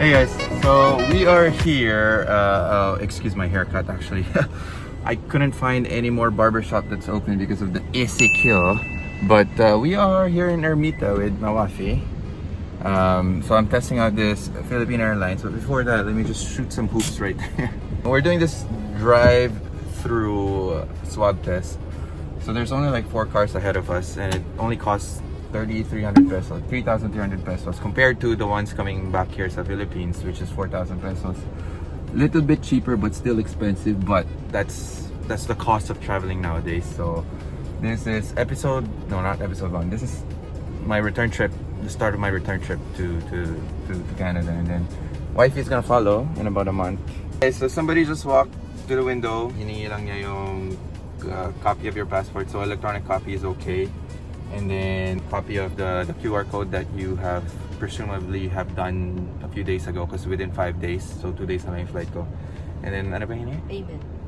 Hey guys, so we are here. Excuse my haircut actually. I couldn't find any more barbershop that's open because of the ACQ. But we are here in Ermita with Mawafi. So I'm testing out this Philippine Airlines. But before that, let me just shoot some hoops right there. We're doing this drive-through swab test. So there's only like 4 cars ahead of us, and it only costs 3,300 pesos, 3,300 pesos compared to the ones coming back here sa Philippines, which is 4,000 pesos. Little bit cheaper but still expensive, but that's the cost of traveling nowadays. So this is not episode 1. This is my return trip, the start of my return trip to Canada, and then wifey is gonna follow in about a month. Okay, so somebody just walked to the window. Hiningi lang niya yung copy of your passport, so electronic copy is okay. And then copy of the QR code that you have presumably have done a few days ago, because within 5 days, so 2 days na lang yung flight ko. And then ano ba yun?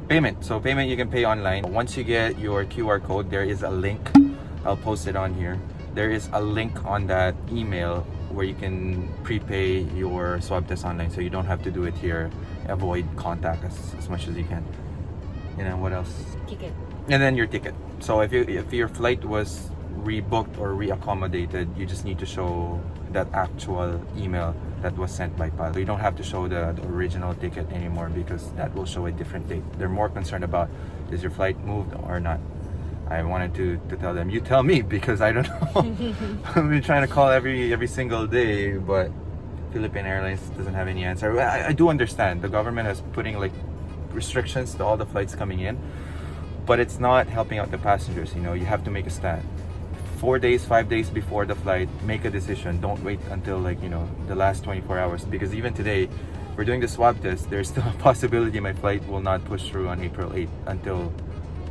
Payment. So payment you can pay online. Once you get your QR code, there is a link. I'll post it on here. There is a link on that email where you can prepay your swab test online, so you don't have to do it here. Avoid contact as much as you can. You know what else? Ticket. And then your ticket. So if your flight was rebooked or reaccommodated, you just need to show that actual email that was sent by Poul. You don't have to show the original ticket anymore, because that will show a different date. They're more concerned about, is your flight moved or not? I wanted to tell them, you tell me, because I don't know. I've been trying to call every single day, but Philippine Airlines doesn't have any answer. I do understand the government is putting like restrictions to all the flights coming in, but it's not helping out the passengers. You know, you have to make a stand. 4 days, 5 days before the flight, make a decision. Don't wait until the last 24 hours, because even today we're doing the swab test. There's still a possibility my flight will not push through on April 8th until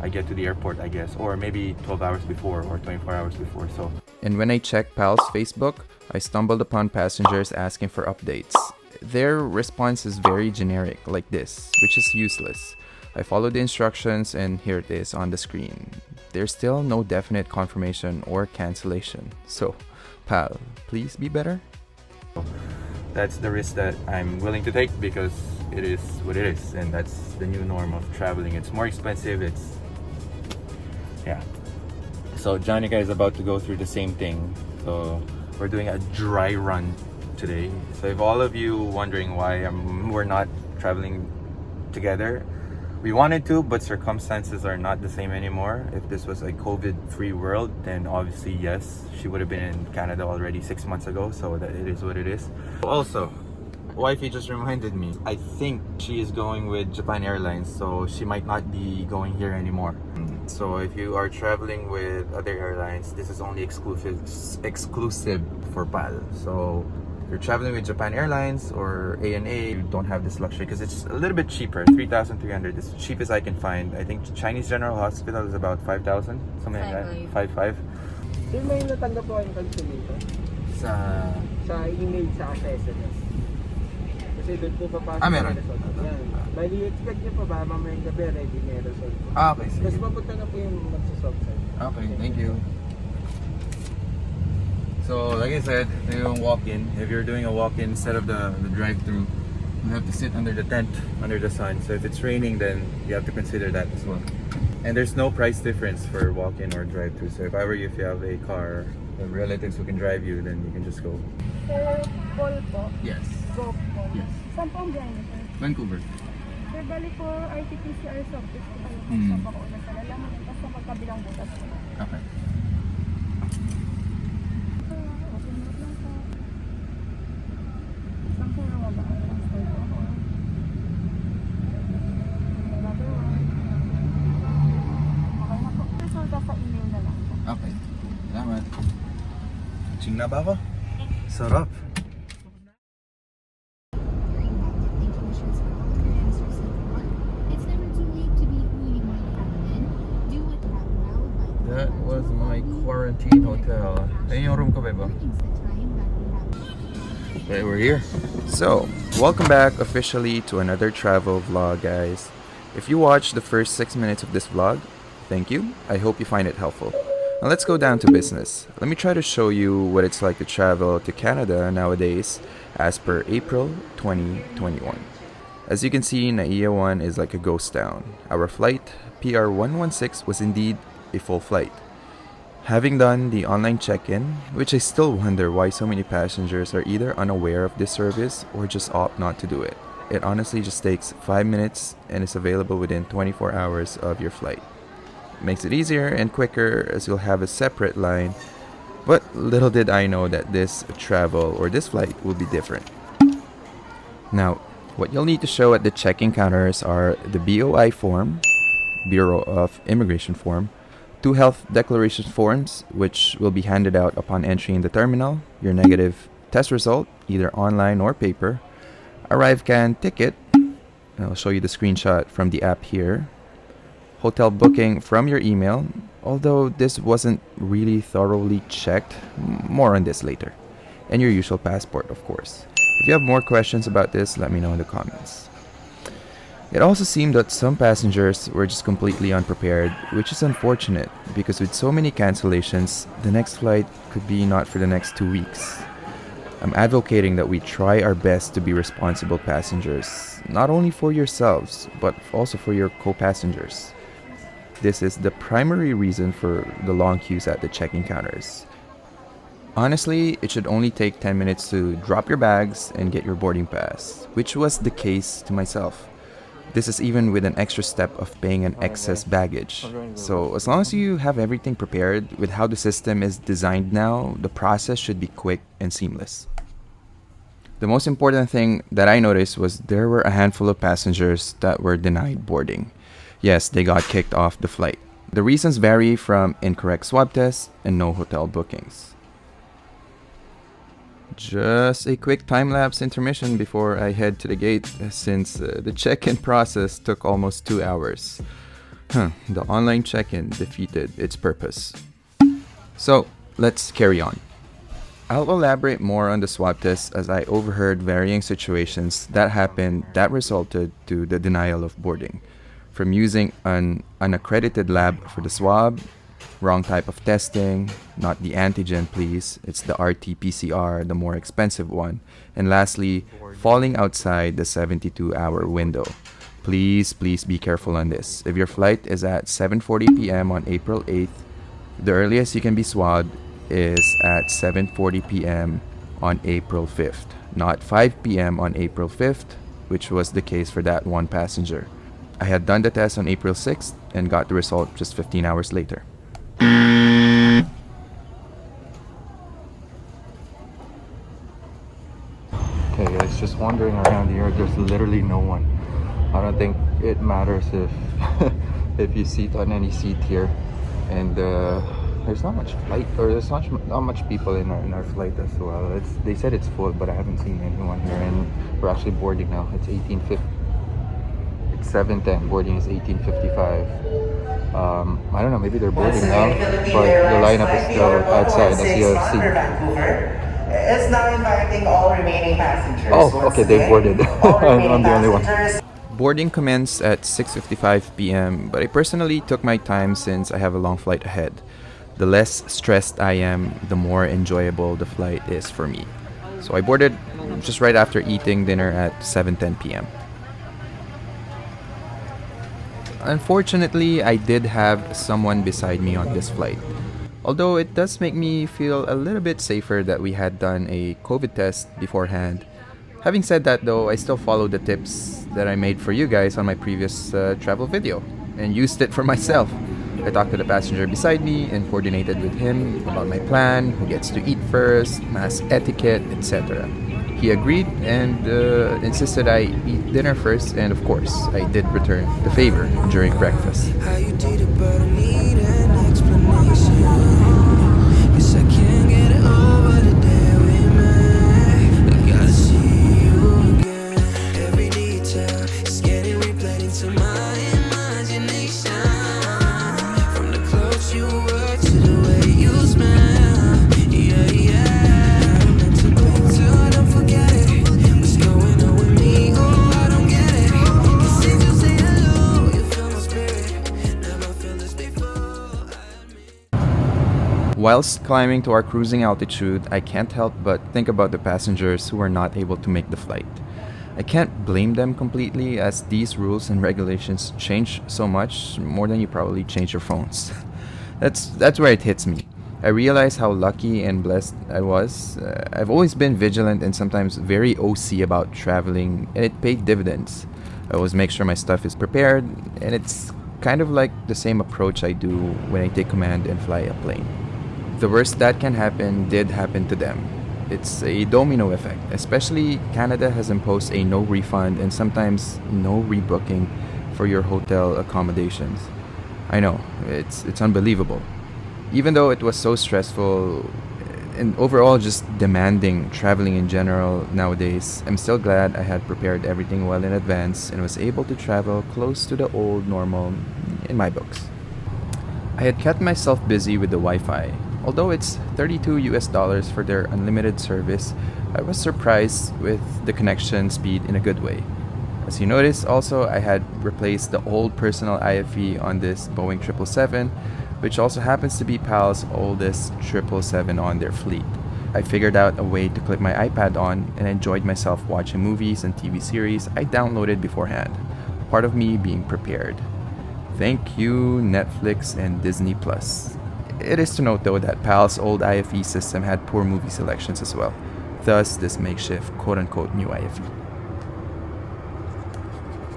I get to the airport, I guess, or maybe 12 hours before or 24 hours before. So, and when I checked Pal's Facebook, I stumbled upon passengers asking for updates. Their response is very generic, like this, which is useless. I followed the instructions, and here it is on the screen. There's still no definite confirmation or cancellation. So, Pal, please be better. that's the risk that I'm willing to take, because it is what it is, and that's the new norm of traveling. It's more expensive. Yeah. So Jonica is about to go through the same thing. So we're doing a dry run today. So if all of you wondering why we're not traveling together, we wanted to, but circumstances are not the same anymore. If this was a COVID-free world, then obviously yes, she would have been in Canada already 6 months ago. So that it is what it is. Also, wifey just reminded me, I think she is going with Japan Airlines, so she might not be going here anymore. So if you are traveling with other airlines, this is only exclusive for PAL. So if you're traveling with Japan Airlines or ANA, you don't have this luxury, because it's a little bit cheaper. 3,300 is the cheapest I can find. I think Chinese General Hospital is about 5,000, something like that. 5,500. Sir, may natanggap po kayong cancellation? Sa email sa SMS. Kasi doon po papasok meron. yung result. Yan. Bali, expect nyo pa ba mamayang gabi ready may result? Okay, sige. Tapos papunta na po yung magsasolve sa'yo. Okay, thank you. So, like I said, yung walk-in, if you're doing a walk-in instead of the drive-through, you have to sit under the tent, under the sun. So if it's raining, then you have to consider that as well. And there's no price difference for walk-in or drive-through. So if I were you, if you have a car, the relatives who can drive you, then you can just go. Sir, Paul po. Yes. GoPro. Yes. Saan po ang biyahe niyo, sir? Vancouver. Sir, bali po RT-PCR swab test po kayo. Mm. Sa pauna sa lalaman, tapos sa magkabilang butas po. Okay. So, open mo lang po. Saan po na ba? Transfer po ako. Another one. Okay na po. Result sa email na lang po. Okay. Salamat. Ching na ba ako? Sarap. That was my quarantine hotel. Ayun yung room ko, beba. Okay, we're here. So, welcome back officially to another travel vlog, guys. If you watched the first 6 minutes of this vlog, thank you. I hope you find it helpful. Now let's go down to business. Let me try to show you what it's like to travel to Canada nowadays as per April 2021. As you can see, Naiya 1 is like a ghost town. Our flight, PR116, was indeed a full flight. Having done the online check-in, which I still wonder why so many passengers are either unaware of this service or just opt not to do it. It honestly just takes 5 minutes and is available within 24 hours of your flight. Makes it easier and quicker as you'll have a separate line, but little did I know that this travel or this flight will be different. Now, what you'll need to show at the check-in counters are the BOI form, Bureau of Immigration form, 2 health declaration forms which will be handed out upon entry in the terminal, your negative test result, either online or paper, ArriveCAN ticket, I'll show you the screenshot from the app here, hotel booking from your email, although this wasn't really thoroughly checked, more on this later, and your usual passport, of course. If you have more questions about this, let me know in the comments. It also seemed that some passengers were just completely unprepared, which is unfortunate because with so many cancellations, the next flight could be not for the next 2 weeks. I'm advocating that we try our best to be responsible passengers, not only for yourselves, but also for your co-passengers. This is the primary reason for the long queues at the check-in counters. Honestly, it should only take 10 minutes to drop your bags and get your boarding pass, which was the case to myself. This is even with an extra step of paying an excess baggage. So as long as you have everything prepared with how the system is designed now, the process should be quick and seamless. The most important thing that I noticed was there were a handful of passengers that were denied boarding. Yes, they got kicked off the flight. The reasons vary from incorrect swab tests and no hotel bookings. Just a quick time-lapse intermission before I head to the gate since the check-in process took almost 2 hours. The online check-in defeated its purpose. So, let's carry on. I'll elaborate more on the swab test as I overheard varying situations that happened that resulted to the denial of boarding. From using an unaccredited lab for the swab, wrong type of testing, not the antigen please, it's the RT-PCR, the more expensive one, and lastly, falling outside the 72-hour window. Please be careful on this. If your flight is at 7:40 p.m. on April 8th, the earliest you can be swabbed is at 7:40 p.m. on April 5th, not 5 p.m. on April 5th, which was the case for that one passenger. I had done the test on April 6th and got the result just 15 hours later. Okay guys, just wandering around here, there's literally no one. I don't think it matters if if you sit on any seat here, and there's not much flight, or there's not much people in our flight as well. They said it's full, but I haven't seen anyone here, and we're actually boarding now. It's 18:50. It's 7:10. Boarding is 18:55. I don't know, maybe they're boarding now, but the lineup is still outside as you have seen. Vancouver is now inviting all remaining passengers. Oh, okay, they boarded. I'm the only one. Boarding commenced at 6:55 p.m., but I personally took my time since I have a long flight ahead. The less stressed I am, the more enjoyable the flight is for me. So I boarded just right after eating dinner at 7:10 p.m. Unfortunately, I did have someone beside me on this flight. Although it does make me feel a little bit safer that we had done a COVID test beforehand. Having said that though, I still follow the tips that I made for you guys on my previous travel video and used it for myself. I talked to the passenger beside me and coordinated with him about my plan, who gets to eat first, mask etiquette, etc. He agreed and insisted I eat dinner first, and of course, I did return the favor during breakfast. How you did it, but I need an explanation. Yes, I can't get over the day we met. I gotta see you again. Every detail is getting replayed into my imagination. From the clothes you wear to the way you smell. Yeah, yeah. I'm meant to be till I don't forget it. What's going on with me? Oh, I don't get it. Since you say hello, you feel my spirit. Never felt this before. Whilst climbing to our cruising altitude, I can't help but think about the passengers who were not able to make the flight. I can't blame them completely, as these rules and regulations change so much, more than you probably change your phones. That's where it hits me. I realize how lucky and blessed I was. I've always been vigilant and sometimes very OC about traveling, and it paid dividends. I always make sure my stuff is prepared, and it's kind of like the same approach I do when I take command and fly a plane. The worst that can happen did happen to them. It's a domino effect, especially Canada has imposed a no refund and sometimes no rebooking for your hotel accommodations. I know, it's unbelievable. Even though it was so stressful and overall just demanding traveling in general nowadays, I'm still glad I had prepared everything well in advance and was able to travel close to the old normal in my books. I had kept myself busy with the Wi-Fi. Although it's $32 for their unlimited service, I was surprised with the connection speed in a good way. As you notice, also, I had replaced the old personal IFE on this Boeing 777, which also happens to be PAL's oldest 777 on their fleet. I figured out a way to clip my iPad on and enjoyed myself watching movies and TV series I downloaded beforehand, part of me being prepared. Thank you, Netflix and Disney+. It is to note though that PAL's old IFE system had poor movie selections as well, thus this makeshift quote-unquote new IFE.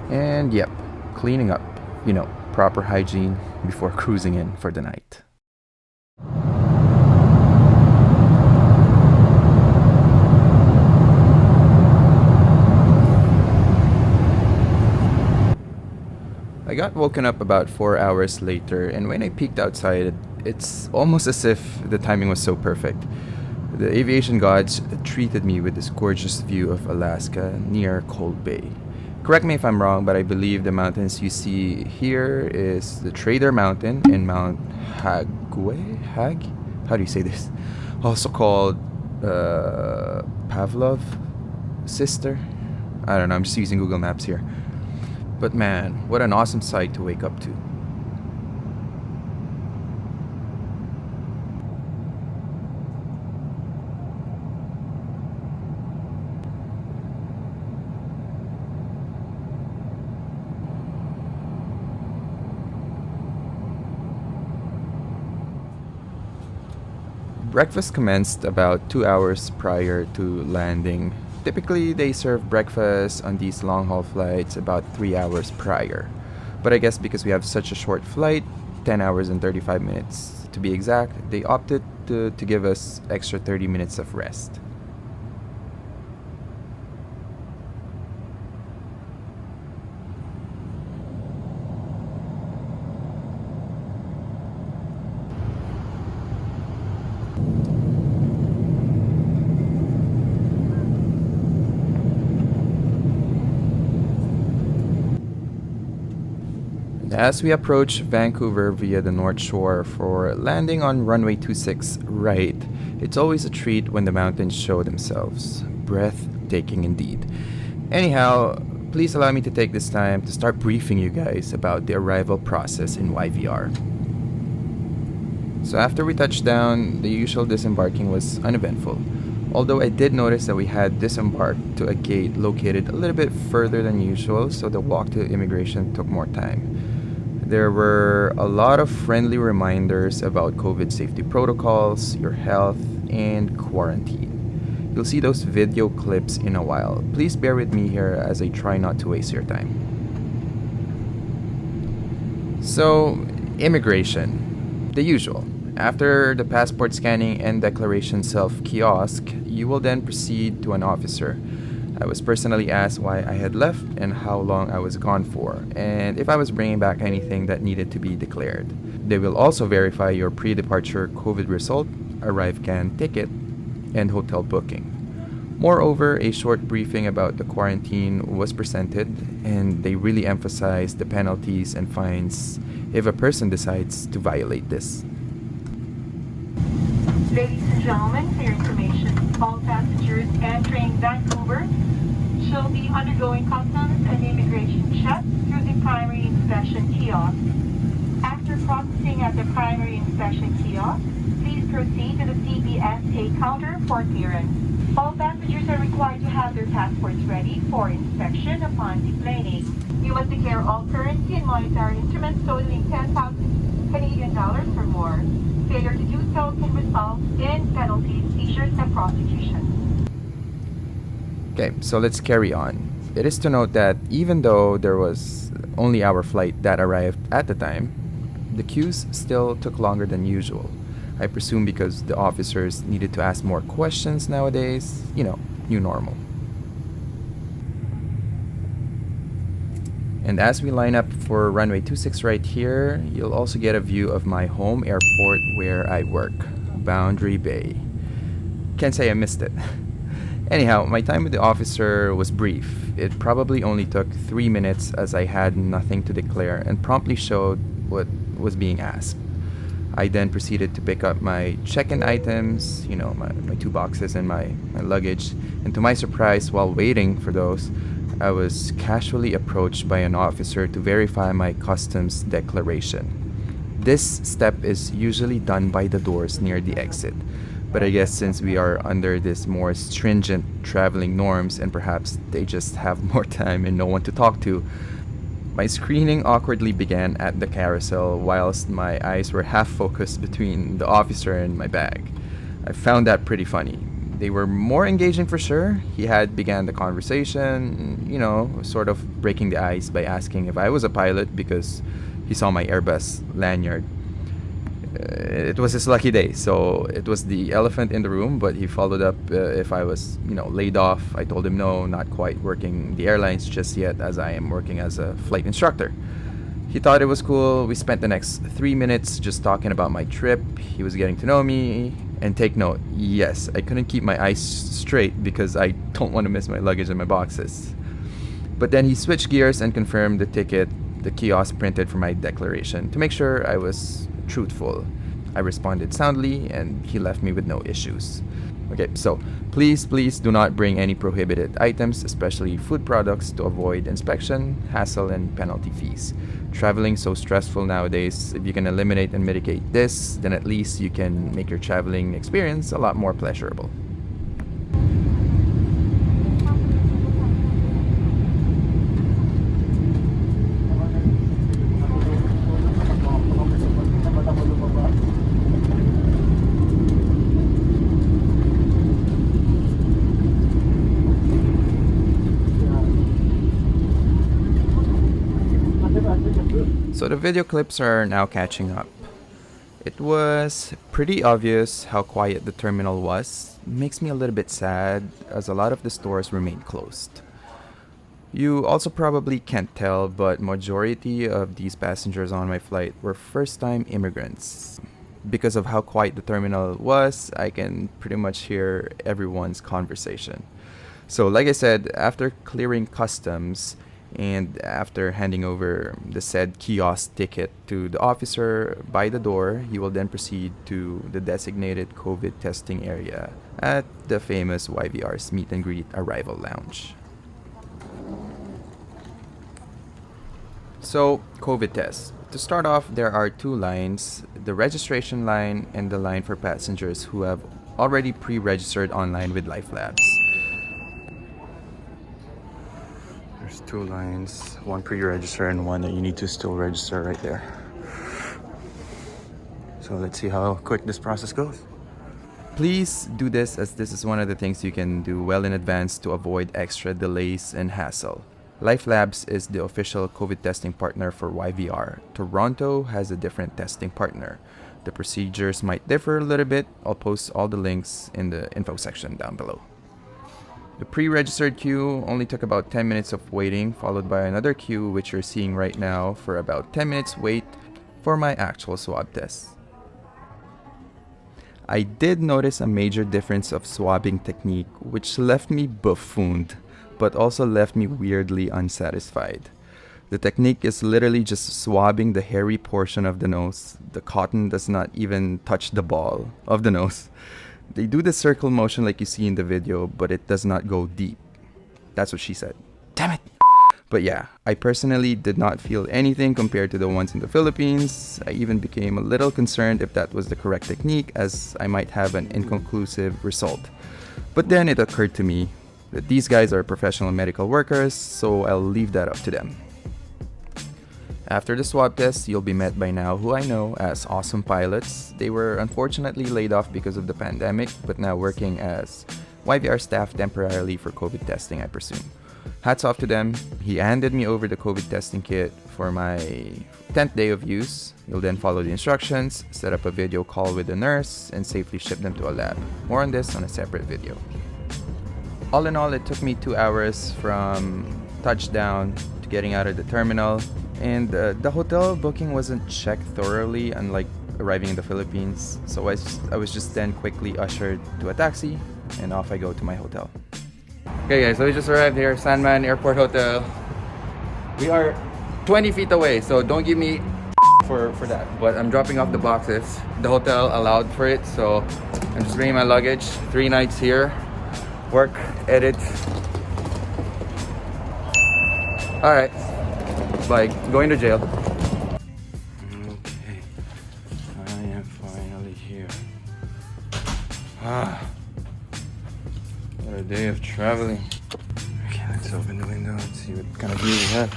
And yep, cleaning up, proper hygiene before cruising in for the night. I got woken up about 4 hours later, and when I peeked outside, it's almost as if the timing was so perfect. The aviation gods treated me with this gorgeous view of Alaska near Cold Bay. Correct me if I'm wrong, but I believe the mountains you see here is the Trader Mountain and Mount Hag? How do you say this? Also called Pavlov Sister? I don't know, I'm just using Google Maps here. But man, what an awesome sight to wake up to. Breakfast commenced about 2 hours prior to landing. Typically, they serve breakfast on these long-haul flights about 3 hours prior. But I guess because we have such a short flight, 10 hours and 35 minutes to be exact, they opted to give us extra 30 minutes of rest. As we approach Vancouver via the North Shore for landing on runway 26 right, it's always a treat when the mountains show themselves. Breathtaking indeed. Anyhow, please allow me to take this time to start briefing you guys about the arrival process in YVR. So after we touched down, the usual disembarking was uneventful. Although I did notice that we had disembarked to a gate located a little bit further than usual, so the walk to immigration took more time. There were a lot of friendly reminders about COVID safety protocols, your health, and quarantine. You'll see those video clips in a while. Please bear with me here as I try not to waste your time. So, immigration. The usual. After the passport scanning and declaration self-kiosk, you will then proceed to an officer. I was personally asked why I had left and how long I was gone for, and if I was bringing back anything that needed to be declared. They will also verify your pre-departure COVID result, ArriveCAN ticket, and hotel booking. Moreover, a short briefing about the quarantine was presented, and they really emphasized the penalties and fines if a person decides to violate this. Ladies and gentlemen, for your information, all passengers entering Vancouver shall be undergoing customs and immigration checks through the primary inspection kiosk. After processing at the primary inspection kiosk, please proceed to the CBSA counter for clearance. All passengers are required to have their passports ready for inspection upon deplaning. You must declare all currency and monetary instruments totaling 10,000 Canadian dollars or more. Failure to do so can result in penalties, seizures, and prosecution. Okay, so let's carry on. It is to note that even though there was only our flight that arrived at the time, the queues still took longer than usual. I presume because the officers needed to ask more questions nowadays, new normal. And as we line up for runway 26 right here, you'll also get a view of my home airport where I work, Boundary Bay. Can't say I missed it. Anyhow, my time with the officer was brief. It probably only took 3 minutes as I had nothing to declare and promptly showed what was being asked. I then proceeded to pick up my check-in items, my 2 boxes and my luggage. And to my surprise, while waiting for those, I was casually approached by an officer to verify my customs declaration. This step is usually done by the doors near the exit. But I guess since we are under this more stringent traveling norms and perhaps they just have more time and no one to talk to, my screening awkwardly began at the carousel whilst my eyes were half focused between the officer and my bag. I found that pretty funny. They were more engaging for sure. He had began the conversation, sort of breaking the ice by asking if I was a pilot because he saw my Airbus lanyard. It was his lucky day, so it was the elephant in the room, but he followed up if I was, laid off. I told him no, not quite working the airlines just yet as I am working as a flight instructor. He thought it was cool. We spent the next 3 minutes just talking about my trip. He was getting to know me. And take note, yes, I couldn't keep my eyes straight because I don't want to miss my luggage and my boxes. But then he switched gears and confirmed the ticket the kiosk printed for my declaration to make sure I was truthful. I responded soundly and he left me with no issues. Okay, so please do not bring any prohibited items, especially food products, to avoid inspection, hassle, and penalty fees. Traveling so stressful nowadays, if you can eliminate and mitigate this, then at least you can make your traveling experience a lot more pleasurable. So the video clips are now catching up. It was pretty obvious how quiet the terminal was. Makes me a little bit sad as a lot of the stores remained closed. You also probably can't tell, but majority of these passengers on my flight were first-time immigrants. Because of how quiet the terminal was, I can pretty much hear everyone's conversation. So like I said, after clearing customs, and after handing over the said kiosk ticket to the officer by the door, he will then proceed to the designated COVID testing area at the famous YVR's Meet and Greet Arrival Lounge. So, COVID test. To start off, there are 2 lines, the registration line and the line for passengers who have already pre-registered online with Life Labs. There's 2 lines, one pre-register and one that you need to still register right there. So let's see how quick this process goes. Please do this as this is one of the things you can do well in advance to avoid extra delays and hassle. Life Labs is the official COVID testing partner for YVR. Toronto has a different testing partner. The procedures might differ a little bit. I'll post all the links in the info section down below. The pre-registered queue only took about 10 minutes of waiting, followed by another queue which you're seeing right now for about 10 minutes wait for my actual swab test. I did notice a major difference of swabbing technique which left me buffooned, but also left me weirdly unsatisfied. The technique is literally just swabbing the hairy portion of the nose. The cotton does not even touch the ball of the nose. They do the circle motion like you see in the video, but it does not go deep. That's what she said. Damn it! But yeah, I personally did not feel anything compared to the ones in the Philippines. I even became a little concerned if that was the correct technique, as I might have an inconclusive result. But then it occurred to me that these guys are professional medical workers, so I'll leave that up to them. After the swab test, you'll be met by now who I know as awesome pilots. They were unfortunately laid off because of the pandemic, but now working as YVR staff temporarily for COVID testing, I presume. Hats off to them. He handed me over the COVID testing kit for my 10th day of use. You'll then follow the instructions, set up a video call with the nurse, and safely ship them to a lab. More on this on a separate video. All in all, it took me 2 hours from touchdown to getting out of the terminal. And the hotel booking wasn't checked thoroughly, unlike arriving in the Philippines. So I was just then quickly ushered to a taxi, and off I go to my hotel. Okay guys, so we just arrived here, Sandman Airport Hotel. We are 20 feet away, so don't give me for that. But I'm dropping off the boxes. The hotel allowed for it, so I'm just bringing my luggage. 3 nights here, work, edit. Alright. Like going to jail. Okay, I am finally here. What a day of traveling. Okay, let's open the window and see what kind of view we have.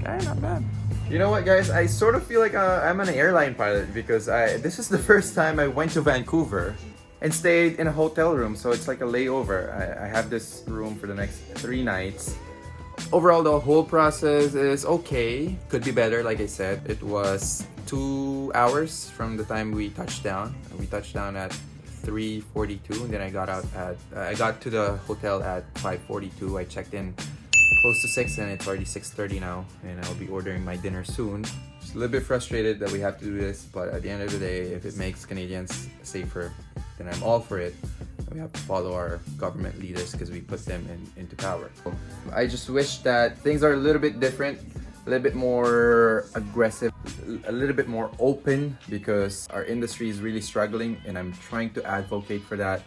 Okay, not bad. You know what, guys? I sort of feel like I'm an airline pilot because this is the first time I went to Vancouver and stayed in a hotel room, so it's like a layover. I have this room for the next 3 nights. Overall, the whole process is okay. Could be better, like I said. It was 2 hours from the time we touched down. We touched down at 3:42, and then I got to the hotel at 5:42. I checked in close to 6, and it's already 6:30 now, and I'll be ordering my dinner soon. Just a little bit frustrated that we have to do this, but at the end of the day, if it makes Canadians safer, then I'm all for it. We have to follow our government leaders because we put them into power. I just wish that things are a little bit different, a little bit more aggressive, a little bit more open, because our industry is really struggling, and I'm trying to advocate for that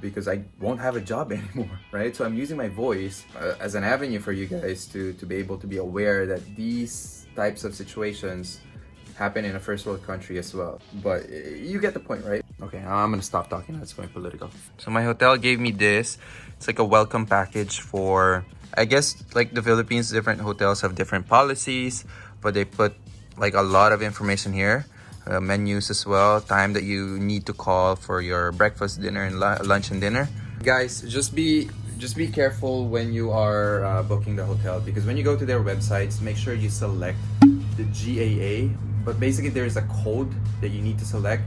because I won't have a job anymore, right? So I'm using my voice as an avenue for you guys to be able to be aware that these types of situations happen in a first world country as well. But you get the point, right? Okay, I'm gonna stop talking. That's going political. So my hotel gave me this. It's like a welcome package for, I guess, like the Philippines, different hotels have different policies, but they put like a lot of information here. Menus as well, time that you need to call for your breakfast, dinner, and lunch and dinner. Guys, just be careful when you are booking the hotel, because when you go to their websites, make sure you select the GAA. But basically, there's a code that you need to select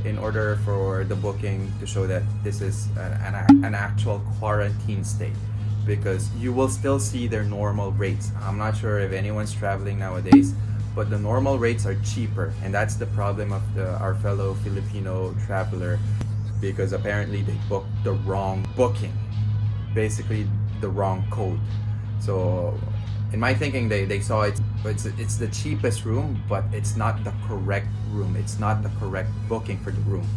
in order for the booking to show that this is an actual quarantine stay, because you will still see their normal rates. I'm not sure if anyone's traveling nowadays, but the normal rates are cheaper, and that's the problem of our fellow Filipino traveler, because apparently they booked the wrong booking, basically the wrong code. So in my thinking, they saw it's the cheapest room, but it's not the correct room. It's not the correct booking for the room.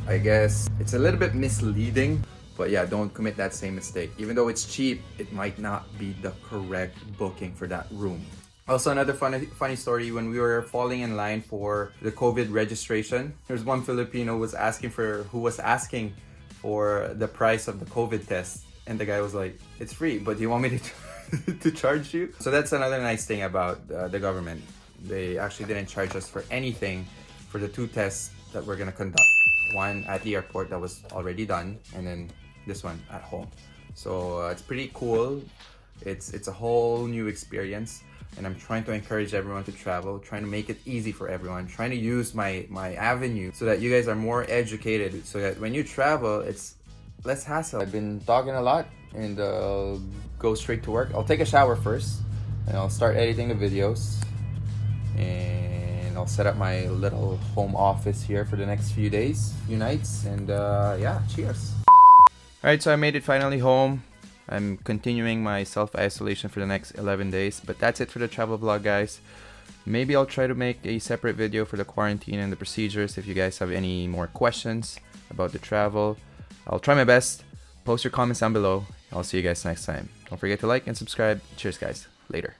I guess it's a little bit misleading, but yeah, don't commit that same mistake. Even though it's cheap, it might not be the correct booking for that room. Also, another funny story, when we were falling in line for the COVID registration, there's one Filipino who was asking for the price of the COVID test, and the guy was like, "It's free, but do you want me to charge you?" So that's another nice thing about the government. They actually didn't charge us for anything for the 2 tests that we're gonna conduct. One at the airport that was already done, and then this one at home. So it's pretty cool. It's a whole new experience, and I'm trying to encourage everyone to travel, trying to make it easy for everyone, trying to use my avenue so that you guys are more educated, so that when you travel, it's less hassle. I've been talking a lot, and I'll go straight to work. I'll take a shower first, and I'll start editing the videos, and I'll set up my little home office here for the next few nights, and yeah, cheers. Alright, so I made it finally home. I'm continuing my self-isolation for the next 11 days, but that's it for the travel vlog, guys. Maybe I'll try to make a separate video for the quarantine and the procedures if you guys have any more questions. about the travel. I'll try my best. Post your comments down below. I'll see you guys next time. Don't forget to like and subscribe. Cheers, guys. Later.